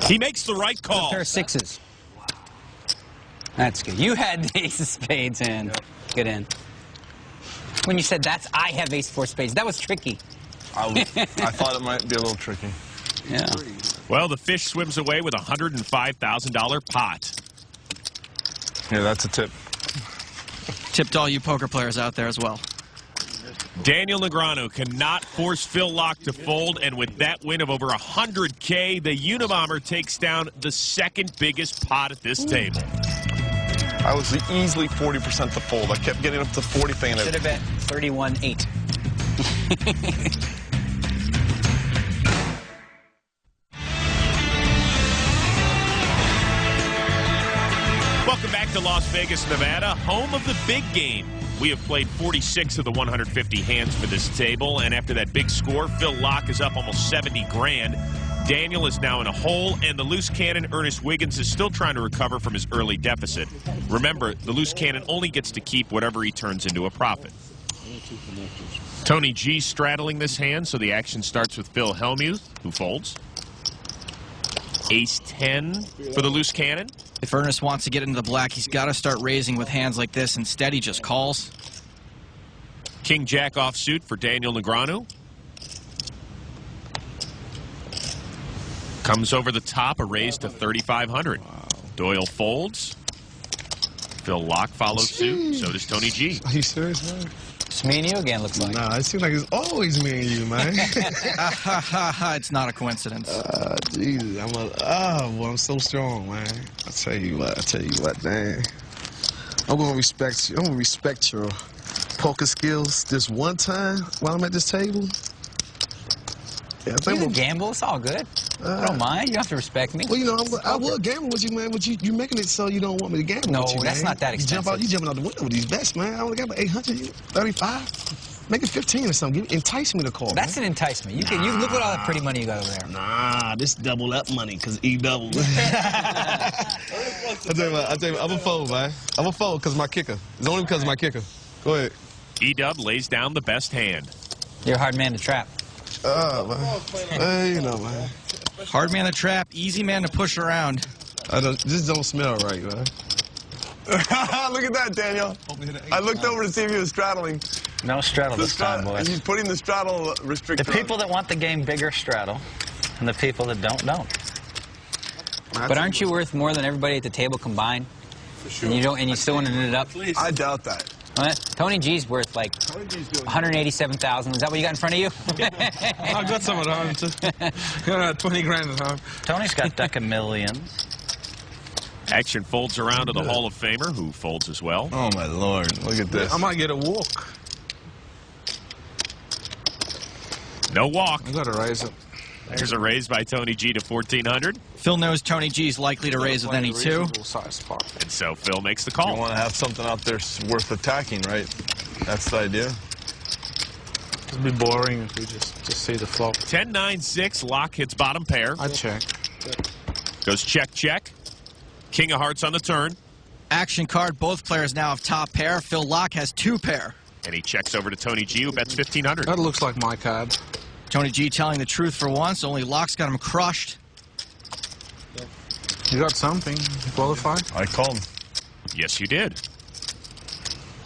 He makes the right call. Pair of sixes. That's good. You had the ace of spades in. Good in. When you said I have ace four spades, that was tricky. I thought it might be a little tricky. Yeah. Well, the fish swims away with a $105,000 pot. Yeah, that's a tip. Tipped all you poker players out there as well. Daniel Negreanu cannot force Phil Laak to fold, and with that win of over $100K, the Unabomber takes down the second biggest pot at this table. I was easily 40% to fold. I kept getting up to 40 thing. Should have bet 31-8. Welcome back to Las Vegas, Nevada, home of the big game. We have played 46 of the 150 hands for this table, and after that big score, Phil Laak is up almost 70 grand. Daniel is now in a hole, and the loose cannon, Ernest Wiggins, is still trying to recover from his early deficit. Remember, the loose cannon only gets to keep whatever he turns into a profit. Tony G straddling this hand, so the action starts with Phil Hellmuth, who folds. Ace-10 for the loose cannon. If Ernest wants to get into the black, he's got to start raising with hands like this. Instead, he just calls. King-Jack offsuit for Daniel Negreanu. Comes over the top, a raise to 3,500. Wow. Doyle folds. Phil Laak follows suit. So does Tony G. Are you serious, man? It's me and you again, looks like. Nah, it seems like it's always me and you, man. It's not a coincidence. Jesus, I'm so strong, man. I tell you what, man. I'm gonna respect you. I'm gonna respect your poker skills this one time while I'm at this table. Yeah, I think you can gamble, it's all good. I don't mind. You don't have to respect me. Well, you know, I will gamble with you, man, but you making it so you don't want me to gamble with you, No, that's man. not that expensive. You jumping out the window with these bets, man. I only got about 800, 35. Make it 15 or something. Entice me to call. That's an enticement. You look at all that pretty money you got over there. Nah, this double up money, because E double. I tell you what, I'm going to fold, man. I'm going to fold because of my kicker. It's only because of my kicker. Go ahead. E-Dub lays down the best hand. You're a hard man to trap. Man. You know, man. Hard man to trap, easy man to push around. This don't smell right, man. Look at that, Daniel. I looked over to see if he was straddling. No straddle this time, boys. He's putting the straddle restriction. The people that want the game bigger straddle, and the people that don't. But aren't you worth more than everybody at the table combined? For sure. And you still want to knit it up? I doubt that. What? Tony G's worth like 187,000. Is that what you got in front of you? I got some at home too. Got 20 grand at home. Tony's got deck of millions. Action folds around to the Hall of Famer, who folds as well. Oh my Lord! Look at this. I might get a walk. No walk. I got to raise it. There's a raise by Tony G to 1,400. Phil knows Tony G's likely to raise with any two. And so Phil makes the call. You want to have something out there worth attacking, right? That's the idea. It'd be boring if we just see the flop. 10-9-6. Laak hits bottom pair. I check. Goes check, check. King of hearts on the turn. Action card. Both players now have top pair. Phil Laak has two pair. And he checks over to Tony G, who bets 1,500. That looks like my card. Tony G telling the truth for once. Only Laak's got him crushed. You got something. You qualified? I called. Yes, you did.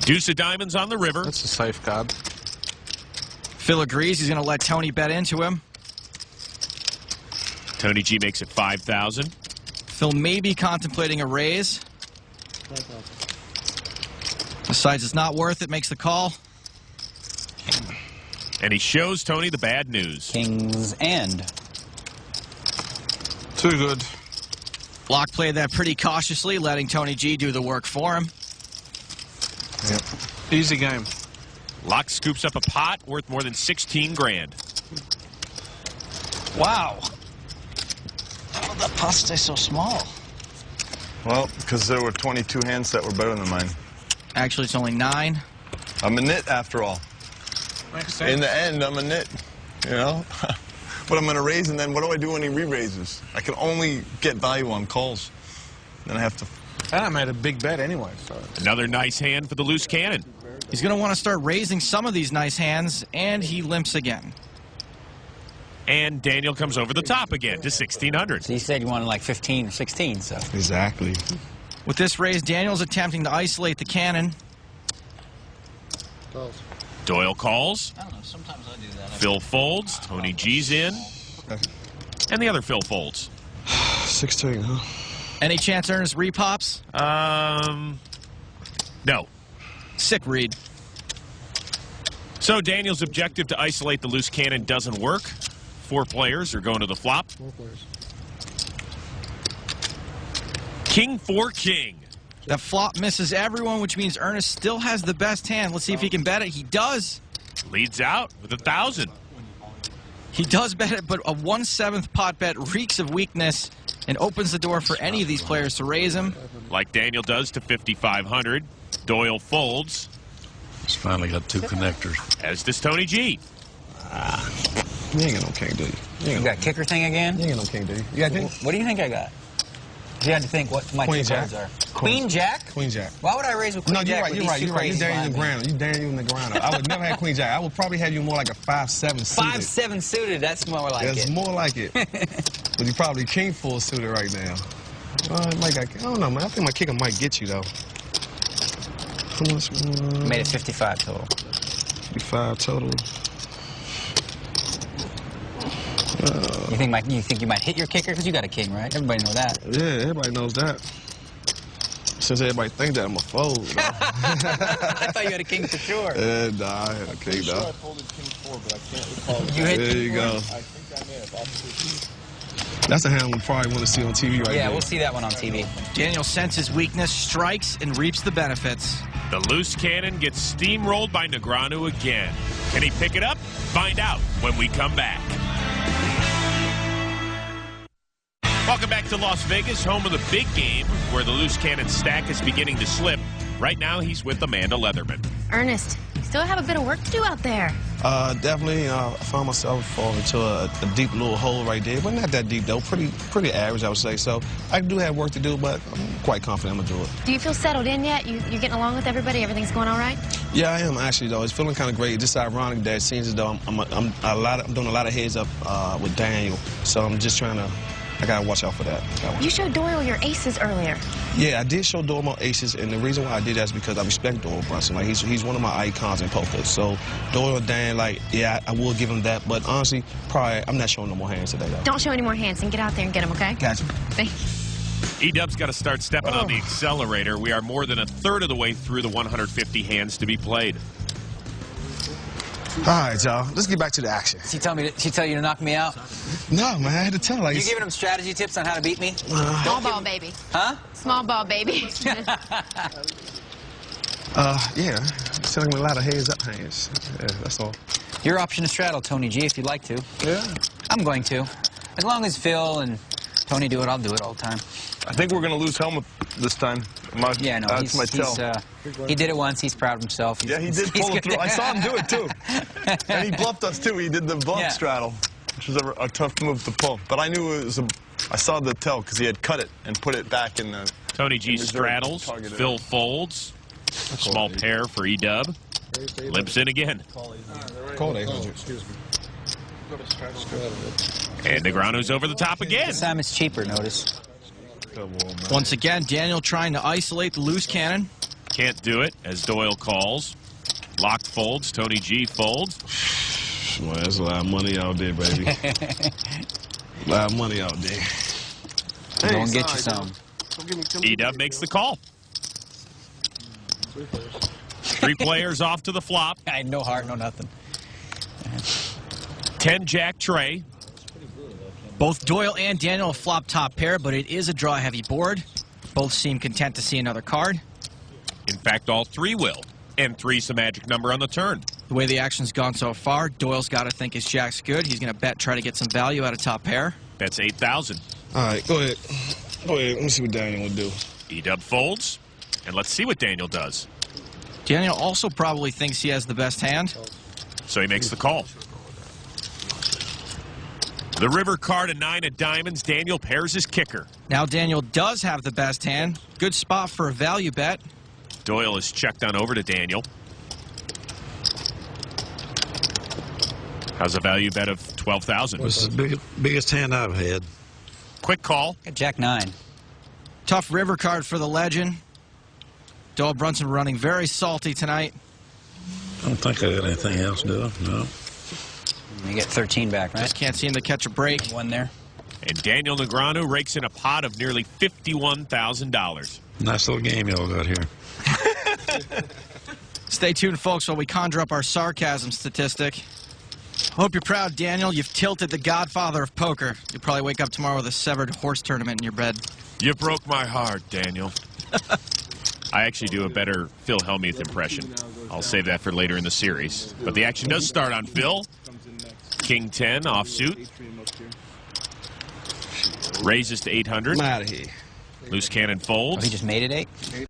Deuce of diamonds on the river. That's a safe card. Phil agrees. He's going to let Tony bet into him. Tony G makes it 5,000. Phil may be contemplating a raise. Decides it's not worth it, makes the call. And he shows Tony the bad news. King's End. Too good. Laak played that pretty cautiously, letting Tony G do the work for him. Yep. Easy game. Laak scoops up a pot worth more than 16 grand. Wow. How did that pot stay so small? Well, because there were 22 hands that were better than mine. Actually, it's only 9. I'm a nit after all. In the end, I'm a nit, you know? But I'm going to raise, and then what do I do when he re-raises? I can only get value on calls. Then I have to... And I made a big bet anyway, so... Another nice hand for the loose cannon. He's going to want to start raising some of these nice hands, and he limps again. And Daniel comes over the top again to 1,600. So you said you wanted like 15 or 16, so. Exactly. With this raise, Daniel's attempting to isolate the cannon. Doyle calls. I don't know. Sometimes I do that. Phil folds. Tony G's in. And the other Phil folds. 16, huh? Any chance Ernest repops? No. Sick read. So Daniel's objective to isolate the loose cannon doesn't work. 4 players are going to the flop. 4 players. King 4 king. The flop misses everyone, which means Ernest still has the best hand. Let's see if he can bet it. He does. Leads out with 1,000. He does bet it, but a 1/7 pot bet reeks of weakness and opens the door for any of these players to raise him. Like Daniel does to 5,500. Doyle folds, He's finally got 2 connectors. as does Tony G. You ain't got no king, do you? You got kicker thing again? You ain't got no king, do you? You got king? What do you think I got? You had to think what my Queen 2 Jack. cards are. Queen Jack? Queen Jack. Why would I raise with Queen No, you're Jack? right. with You're these right. two You're right. You crazies Daniel in the behind me? ground. You Daniel in the ground. I would never have Queen Jack. I would probably have you more like a 5-7 suited. 5-7 suited. That's more like That's it. more like it. But you probably king full suited right now. I don't know, man. I think my kicker might get you though. How much? Made it 55 total. 55 total. You think you might hit your kicker because you got a king, right? Everybody know that. Yeah, everybody knows that. Since everybody think that I'm a fold. I thought you had a king for sure. Yeah, nah, I had a king though. I folded king 4, but I can't recall. You hit There king you four? go. I think I may have opposite. That's a hand we probably want to see on TV right Yeah, there. we'll see that one on TV. Daniel senses weakness, strikes, and reaps the benefits. The loose cannon gets steamrolled by Negreanu again. Can he pick it up? Find out when we come back. Welcome back to Las Vegas, home of the big game, where the loose cannon stack is beginning to slip. Right now, he's with Amanda Leatherman. Ernest, you still have a bit of work to do out there. Definitely, I found myself falling into a deep little hole right there, but not that deep though. Pretty average, I would say. So I do have work to do, but I'm quite confident I'm gonna do it. Do you feel settled in yet? You getting along with everybody? Everything's going all right? Yeah, I am actually though. It's feeling kind of great. Just ironic that it seems as though I'm doing a lot of heads up with Daniel. So I'm just trying to. I gotta watch out for that. You showed Doyle your aces earlier. Yeah, I did show Doyle my aces, and the reason why I did that is because I respect Doyle Brunson. Like he's one of my icons in poker. So Doyle and Dan, like, yeah, I will give him that. But honestly, probably I'm not showing no more hands today though. Don't show any more hands and get out there and get them, okay? Gotcha. Thank you. E-Dub's got to start stepping on the accelerator. We are more than a third of the way through the 150 hands to be played. All right, y'all. Let's get back to the action. She tell you to knock me out? No, man, I had to tell her. Like, You giving him strategy tips on how to beat me? Small ball, baby. Huh? Small ball, baby. yeah, selling with a lot of heads up hands. Yeah, that's all. Your option to straddle, Tony G, if you'd like to. Yeah. I'm going to. As long as Phil and Tony do it, I'll do it all the time. I think we're going to lose Helmut this time. Yeah, no, That's my tell. he did it once. He's proud of himself. Yeah, he did he's pull it good. through. I saw him do it, too. And he bluffed us, too. He did the bluff Yeah. straddle, which was a tough move to pull. But I knew it was I saw the tell because he had cut it and put it back in the... Tony G reserve straddles. targeted. Phil folds. A small pair for E-Dub. Limps in again. Call 800. Excuse me. And Negreanu's over the top again. This time it's cheaper, notice. Once again, Daniel trying to isolate the loose cannon. Can't do it as Doyle calls. Locked folds. Tony G folds. Well, there's a lot of money out there, baby. A lot of money out there. Go and get you some. E-Dub makes the call. 3 players off to the flop. I had no heart, no nothing. 10 Jack tray. Both Doyle and Daniel have flop top pair, but it is a draw-heavy board. Both seem content to see another card. In fact, all 3 will. And 3's the magic number on the turn. The way the action's gone so far, Doyle's got to think his jack's good. He's going to bet, try to get some value out of top pair. That's 8,000. All right, go ahead. Go ahead. Let me see what Daniel will do. E-Dub folds. And let's see what Daniel does. Daniel also probably thinks he has the best hand. So he makes the call. The river card, a 9 of diamonds. Daniel pairs his kicker. Now Daniel does have the best hand. Good spot for a value bet. Doyle is checked on over to Daniel. How's a value bet of 12,000? This is the biggest hand I've had. Quick call. Got Jack 9. Tough river card for the legend. Doyle Brunson running very salty tonight. I don't think I got anything else, do I? No. You get 13 back, right? Just can't seem to catch a break. One there. And Daniel Negreanu rakes in a pot of nearly $51,000. Nice little game y'all got here. Stay tuned, folks, while we conjure up our sarcasm statistic. Hope you're proud, Daniel. You've tilted the godfather of poker. You'll probably wake up tomorrow with a severed horse tournament in your bed. You broke my heart, Daniel. I actually do a better Phil Hellmuth impression. I'll save that for later in the series. But the action does start on Phil. King 10 offsuit. Raises to 800. I'm out of here. Loose cannon folds. Oh, he just made it 8?